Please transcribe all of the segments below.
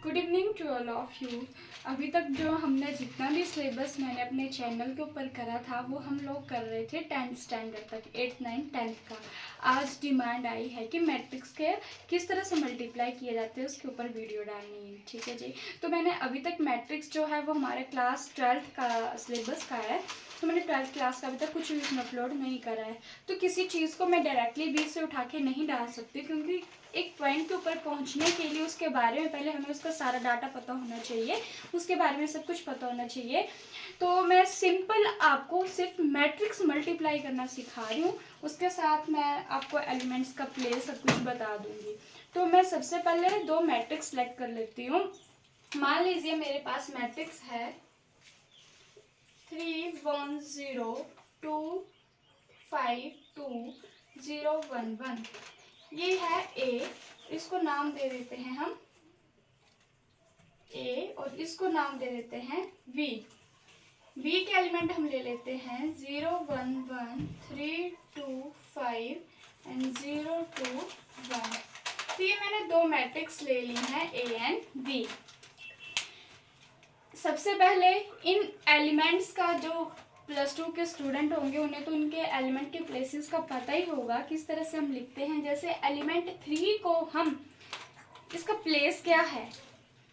Good evening to all of you. अभी तक जो हमने जितना भी सिलेबस मैंने अपने चैनल के ऊपर करा था वो हम लोग कर रहे थे 10th स्टैंडर्ड तक, 8th 9th 10th का। आज डिमांड आई है कि मैट्रिक्स के किस तरह से मल्टीप्लाई किए जाते हैं उसके ऊपर वीडियो डालनी है। ठीक है जी। तो मैंने अभी तक मैट्रिक्स जो है वो हमारे क्लास 12th का सिलेबस का है, तो मैंने 12th क्लास का अभी तक कुछ भी उसमें अपलोड नहीं करा है। तो किसी चीज़ को मैं डायरेक्टली बीच से उठा के नहीं डाल सकती, क्योंकि एक पॉइंट के ऊपर पहुंचने के लिए उसके बारे में पहले हमें उसका सारा डाटा पता होना चाहिए, उसके बारे में सब कुछ पता होना चाहिए। तो मैं सिंपल आपको सिर्फ मैट्रिक्स मल्टीप्लाई करना सिखा रही हूँ, उसके साथ मैं आपको एलिमेंट्स का प्लेस सब कुछ बता दूंगी। तो मैं सबसे पहले दो मैट्रिक्स सेलेक्ट कर लेती हूँ। मान लीजिए मेरे पास मैट्रिक्स है 3 1 0 2 5 2 0 1 1। ये है ए, इसको नाम दे देते हैं हम ए, और इसको नाम दे देते हैं वी। वी के एलिमेंट हम ले लेते हैं 0 1 1 3 2 5 एंड 0 2 1। तो ये मैंने दो मैट्रिक्स ले ली हैं ए एंड वी। सबसे पहले इन एलिमेंट्स का जो +2 के स्टूडेंट होंगे उन्हें तो उनके एलिमेंट के प्लेसेस का पता ही होगा किस तरह से हम लिखते हैं। जैसे एलिमेंट 3 को हम, इसका प्लेस क्या है,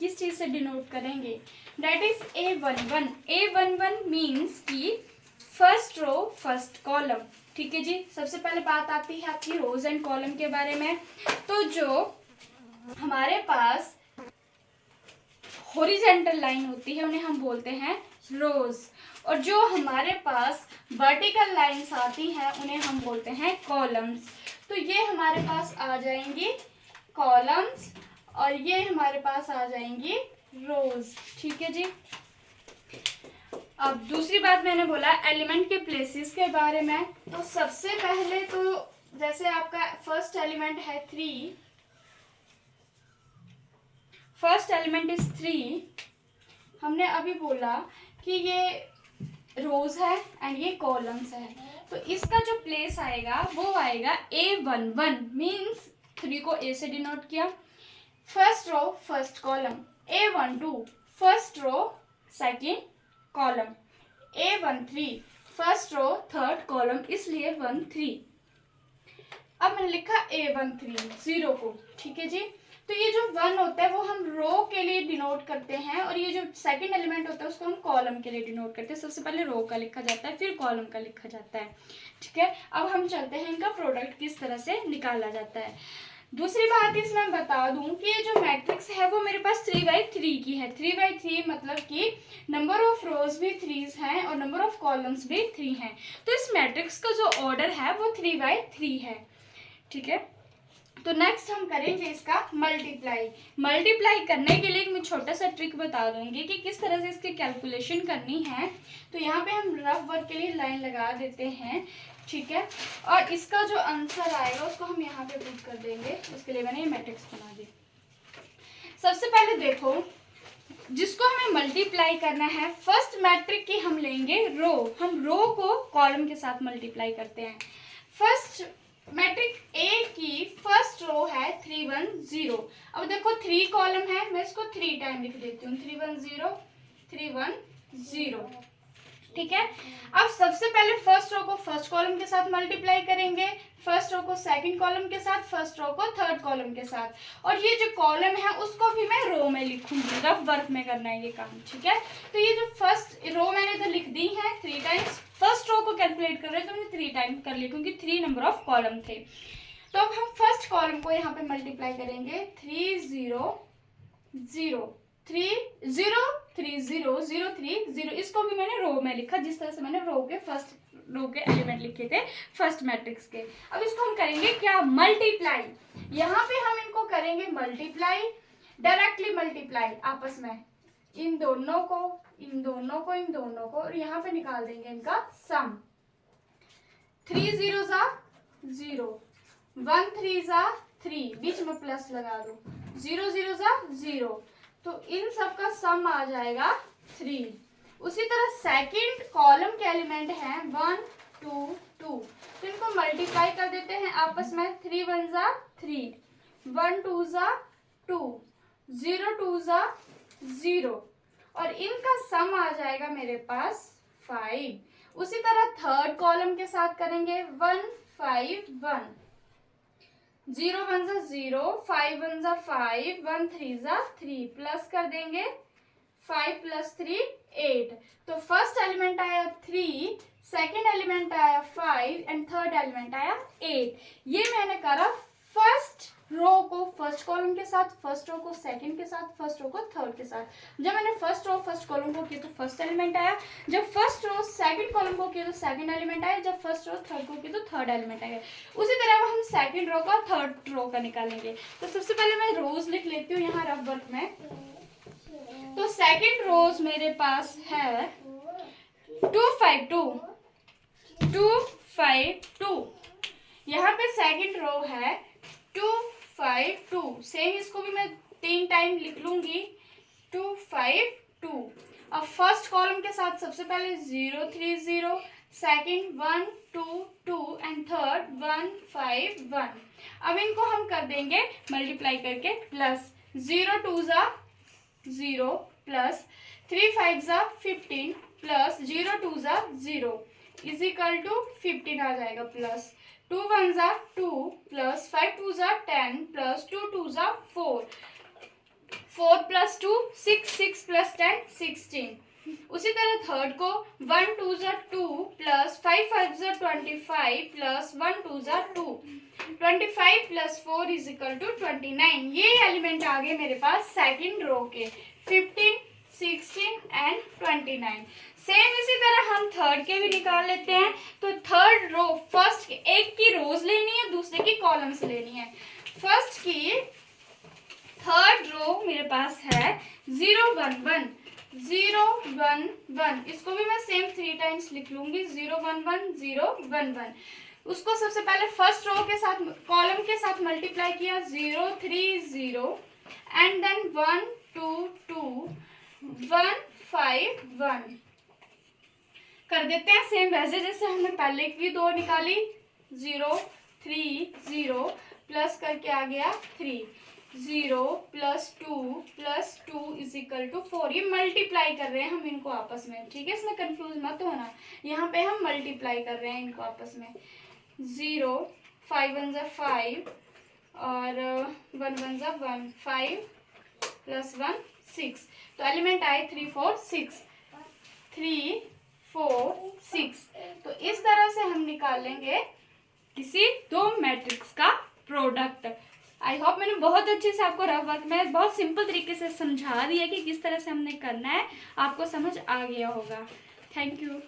किस चीज़ से डिनोट करेंगे, that is A11। A11 means कि फर्स्ट रो फर्स्ट कॉलम। ठीक है जी। सबसे पहले बात आती है आपकी रोज एंड कॉलम के बारे में। तो जो हमारे पास हॉरिजॉन्टल लाइन होती है उन्हें हम बोलते हैं रोज, और जो हमारे पास वर्टिकल लाइंस आती हैं उन्हें हम बोलते हैं कॉलम्स। तो ये हमारे पास आ जाएंगी कॉलम्स और ये हमारे पास आ जाएंगी रोज। ठीक है जी। अब दूसरी बात मैंने बोला एलिमेंट के प्लेसेस के बारे में। तो सबसे पहले तो जैसे आपका फर्स्ट एलिमेंट है 3, फर्स्ट एलिमेंट इज 3। हमने अभी बोला कि ये रोज है एंड ये कॉलम्स है, तो इसका जो प्लेस आएगा वो आएगा A11 मीन्स 3 को A से डिनोट किया, first row first column. A12 first row second column. A13 first row third column, इसलिए 1 3। अब मैंने लिखा A13 0 को। ठीक है जी। तो ये जो 1 होता है वो हम रो के लिए डिनोट करते हैं, और ये जो सेकंड एलिमेंट होता है उसको हम कॉलम के लिए डिनोट करते हैं। सबसे पहले रो का लिखा जाता है फिर कॉलम का लिखा जाता है। ठीक है। अब हम चलते हैं इनका प्रोडक्ट किस तरह से निकाला जाता है। दूसरी बात इसमें बता दूं कि ये जो मैट्रिक्स है वो मेरे पास 3/3 की है। 3/3 मतलब कि नंबर ऑफ रोज भी 3 हैं और नंबर ऑफ कॉलम्स भी 3 हैं। तो इस मैट्रिक्स का जो ऑर्डर है वो 3/3 है। ठीक है। तो नेक्स्ट हम करेंगे इसका मल्टीप्लाई। मल्टीप्लाई करने के लिए मैं छोटा सा ट्रिक बता दूंगी कि किस तरह से इसकी कैलकुलेशन करनी है। तो यहाँ पे हम रफ वर्क के लिए लाइन लगा देते हैं। ठीक है। और इसका जो आंसर आएगा उसको हम यहाँ पे पुट कर देंगे। उसके लिए मैंने ये मैट्रिक्स बना दी। सबसे पहले देखो, जिसको हमें मल्टीप्लाई करना है, फर्स्ट मैट्रिक की हम लेंगे रो। हम रो को कॉलम के साथ मल्टीप्लाई करते हैं। फर्स्ट मैट्रिक ए की फर्स्ट रो है 3 1 0। अब देखो 3 कॉलम है, मैं इसको 3 टाइम लिख देती हूँ। 3 1 0 3 1 0। ठीक है। अब सबसे पहले फर्स्ट रो को फर्स्ट कॉलम के साथ मल्टीप्लाई करेंगे, फर्स्ट रो को सेकंड कॉलम के साथ, फर्स्ट रो को थर्ड कॉलम के साथ, और ये जो कॉलम है उसको भी मैं रो में लिखूंगी। रफ वर्क में करना है ये काम। ठीक है। तो ये जो फर्स्ट रो मैंने तो लिख दी है 3 टाइम्स। फर्स्ट रो को कैलकुलेट कर रहे हैं तो मैंने 3 टाइम्स कर लिया क्योंकि 3 नंबर ऑफ कॉलम थे। तो अब हम फर्स्ट कॉलम को यहाँ पे मल्टीप्लाई करेंगे। 3 0 0 3 0 3 0 0 3 0। इसको भी मैंने रो में लिखा जिस तरह से मैंने रो के एलिमेंट लिखे थे फर्स्ट मैट्रिक्स के। अब इसको हम करेंगे क्या, मल्टीप्लाई। यहाँ पे हम इनको करेंगे मल्टीप्लाई, डायरेक्टली मल्टीप्लाई आपस में, इन दोनों को इन दोनों को इन दोनों को, और यहाँ पे निकाल देंगे इनका सम। 3 0 0, 1 3 3, बीच में प्लस लगा दो, 0 0 0। तो इन सब का सम आ जाएगा 3। उसी तरह सेकंड कॉलम के एलिमेंट हैं 1 2 2, तो इनको मल्टीप्लाई कर देते हैं आपस में। 3 1 3, 1 2 2, 0 2 ज़ा 0 और इनका सम आ जाएगा मेरे पास 5। उसी तरह थर्ड कॉलम के साथ करेंगे 1 5 1, 0 1 ज़ा 0, 5 1 ज़ा 5, 1 3 ज़ा 3, प्लस कर देंगे 5 + 3 8। तो फर्स्ट एलिमेंट आया 3, सेकेंड एलिमेंट आया 5 एंड थर्ड एलिमेंट आया 8। ये मैंने करा फर्स्ट रो को फर्स्ट कॉलम के साथ, फर्स्ट रो को सेकंड के साथ, फर्स्ट रो को थर्ड के साथ। जब मैंने फर्स्ट रो फर्स्ट कॉलम को किया तो फर्स्ट एलिमेंट आया, जब फर्स्ट रो सेकंड कॉलम को किया तो सेकंड एलिमेंट आया, जब फर्स्ट रो थर्ड को किया तो थर्ड एलिमेंट आया। उसी तरह हम सेकंड रो का थर्ड रो का निकालेंगे। तो सबसे पहले मैं रोज लिख लेती हूँ यहाँ रफ वर्क में। तो सेकंड रोज मेरे पास है 2 5 2 2 5 2। यहाँ पे सेकंड रो है 2 5 2। सेम इसको भी मैं 3 टाइम लिख लूंगी 2 5 2। अब फर्स्ट कॉलम के साथ सबसे पहले 0 3 0, सेकंड 1 2 2 एंड थर्ड 1 5 1। अब इनको हम कर देंगे मल्टीप्लाई करके प्लस 0 2 ज़ा 0 प्लस 3 5 ज़ा 15 प्लस 0 2 ज़ा 0 इज इक्वल टू 15 आ जाएगा प्लस 2 1 ज़ा 2 प्लस 5 2 ज़ा 10 प्लस 2 2 ज़ा 4, 4 + 2 6, 6 + 10 16। उसी तरह थर्ड को 1 2 ज़ा 2 प्लस 5 5 ज़ा 25 प्लस 1 2 ज़ा 2, 25 + 4 इज इक्वल टू 29। ये एलिमेंट आ गए मेरे पास सेकंड रो के 15 16 एंड 29। सेम इसी तरह हम थर्ड के भी निकाल लेते हैं। तो थर्ड रो फर्स्ट एक की रोज लेनी है, दूसरे की कॉलम्स लेनी है। फर्स्ट की थर्ड रो मेरे पास है 0 1 1 0 1 1। इसको भी मैं सेम 3 टाइम्स लिख लूंगी 0 1 1 0 1 1। उसको सबसे पहले फर्स्ट रो के साथ कॉलम के साथ मल्टीप्लाई किया 0 3 0 एंड देन 1 2 2 1 5 1। कर देते हैं सेम वैसे जैसे हमने पहले की दो निकाली 0 3 0 प्लस करके आ गया 3 0 + 2 + 2 इज इक्वल टू 4। ये मल्टीप्लाई कर रहे हैं हम इनको आपस में, ठीक है, इसमें कंफ्यूज मत होना। यहाँ पे हम मल्टीप्लाई कर रहे हैं इनको आपस में 0 5 1 ज़ा 5 और 1 1 ज़ा 1 5 + 1 6। तो एलिमेंट आए 3 4 6 3 4 6। तो इस तरह से हम निकालेंगे किसी दो मैट्रिक्स का प्रोडक्ट। आई होप मैंने बहुत अच्छे से आपको रफ वर्क में बहुत सिंपल तरीके से समझा दिया कि किस तरह से हमने करना है, आपको समझ आ गया होगा। Thank you.